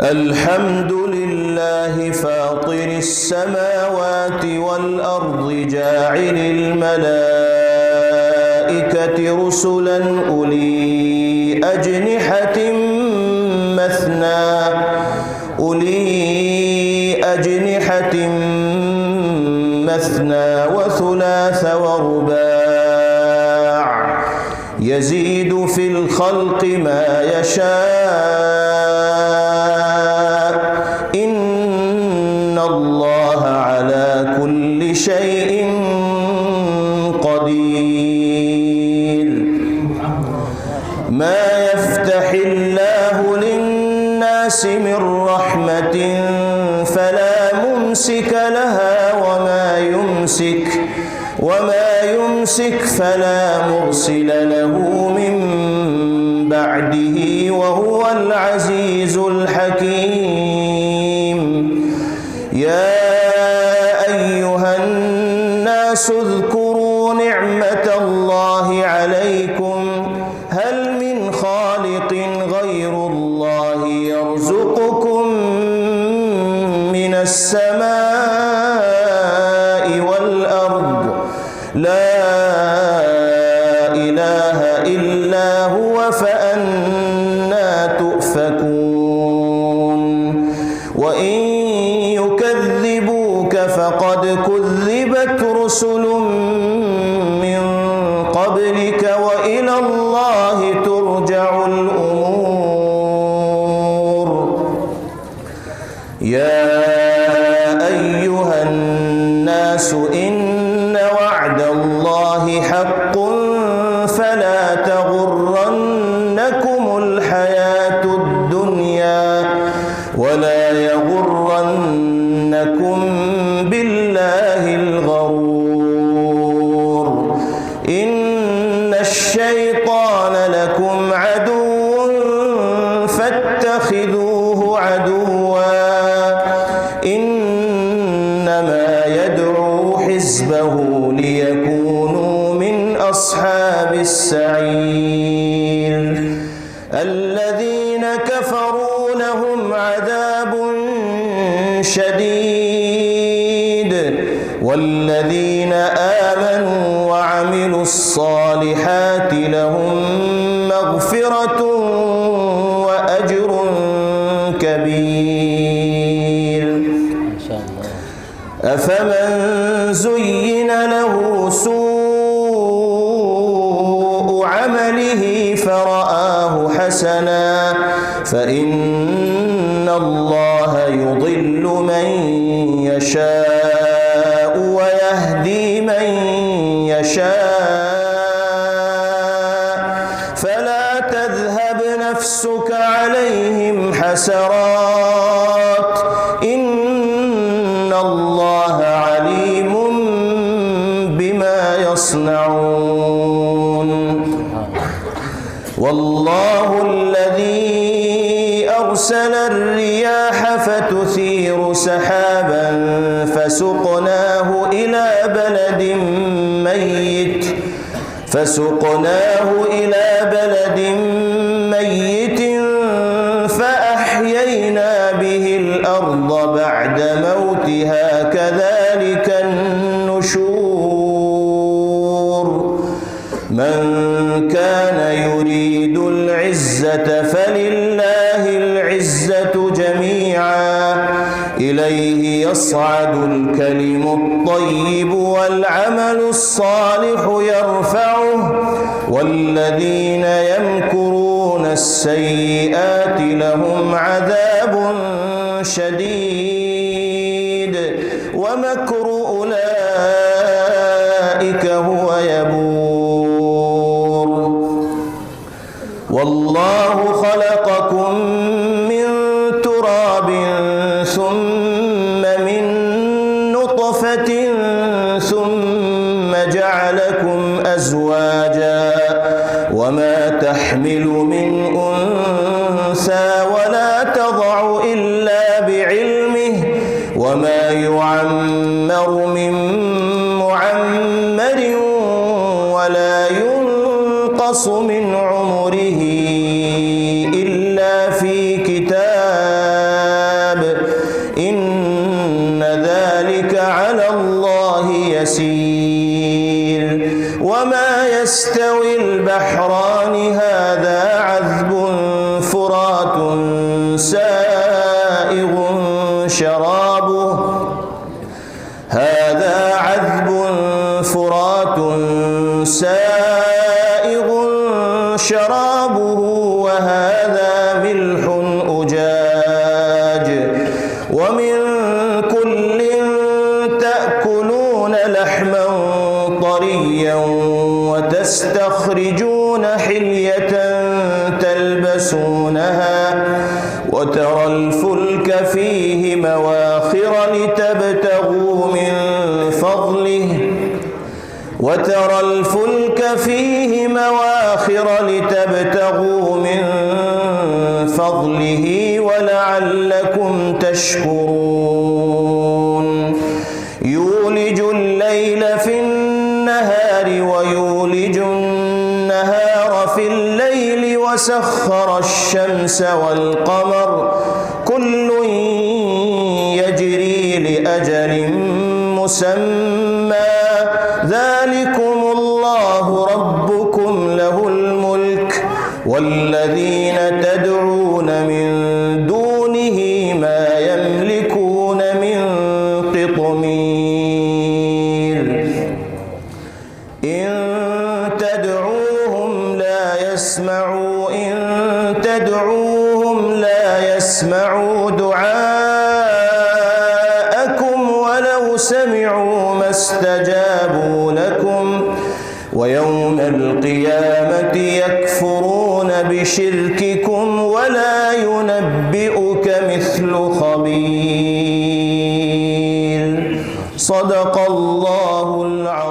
الحمد لله فاطر السماوات والأرض جاعل الملائكة رسلا أولي أجنحة مثنى وثلاث ورباع يزيد في الخلق ما يشاء إن الله على كل شيء قدير. ما يفتح الله للناس من رحمة فلا ممسك لها وما يمسك فلا مرسل له من بعده وهو العزيز الحكيم. يا أيها الناس اذكروا نعمة الله عليكم هل من خالق غير الله يرزقكم من السماء والأرض لا إله إلا هو فأنى تؤفكون. وإن يكذبوك فقد كذبت رسل من قبلك وإلى الله ترجع الأمور. يا أيها الناس إن وعد الله حق فلا تغرنكم الحياة الدنيا ولا يغرنكم بالله الغرور. إن الشيطان لكم عدو فاتخذوه عدوا إنما يدعو حزبه ليكونوا من أصحاب السعير. الذين كفروا لهم عذاب شديد والذين آمنوا وعملوا الصالحات لهم مغفرة وأجر كبير. أفمن زين له سوء عمله فرآه حسنا فإن الله يضل من يشاء ويهدي من يشاء فلا تذهب نفسك عليهم حسرات إن الله عليم بما يصنعون. والله الذي أرسل الرياح فتثير سحابا فسقناه إلى بلد ميت فأحيينا به الأرض بعد موتها كذلك النشور. من كان يريد العزة فلله العزة جميعا إليه يصعد الكلم الطيب والعمل الصالح يرفعه والذين يمكرون السيئات لهم عذاب شديد ومكر أولئك هو يبور. والله خلقكم من تراب ثم من نطفة ثم جعلكم أزواجا وما تحمل من أنثى ولا تضع إلا بعلمه وما يعمر من معمر ولا ينقص من عمره هذا ملح أجاج ومن كل تأكلون لحما طريا وتستخرجون حلية تلبسونها وترى الفلك فيه مواخر لتبتغوا من فضله ولعلكم تشكرون يولج الليل في النهار ويولج النهار في الليل وسخر الشمس والقمر كل يجري لأجل مسمى ذلكم الله ربكم له الملك والذين تدعون من دونه ما يملكون من قطمير إن تدعوهم لا يسمعوا دعاءكم ولو سمعوا ما استجابوا لكم ويوم القيامة يكفرون بشرككم ولا ينبئك مثل خبير. صدق الله العظيم.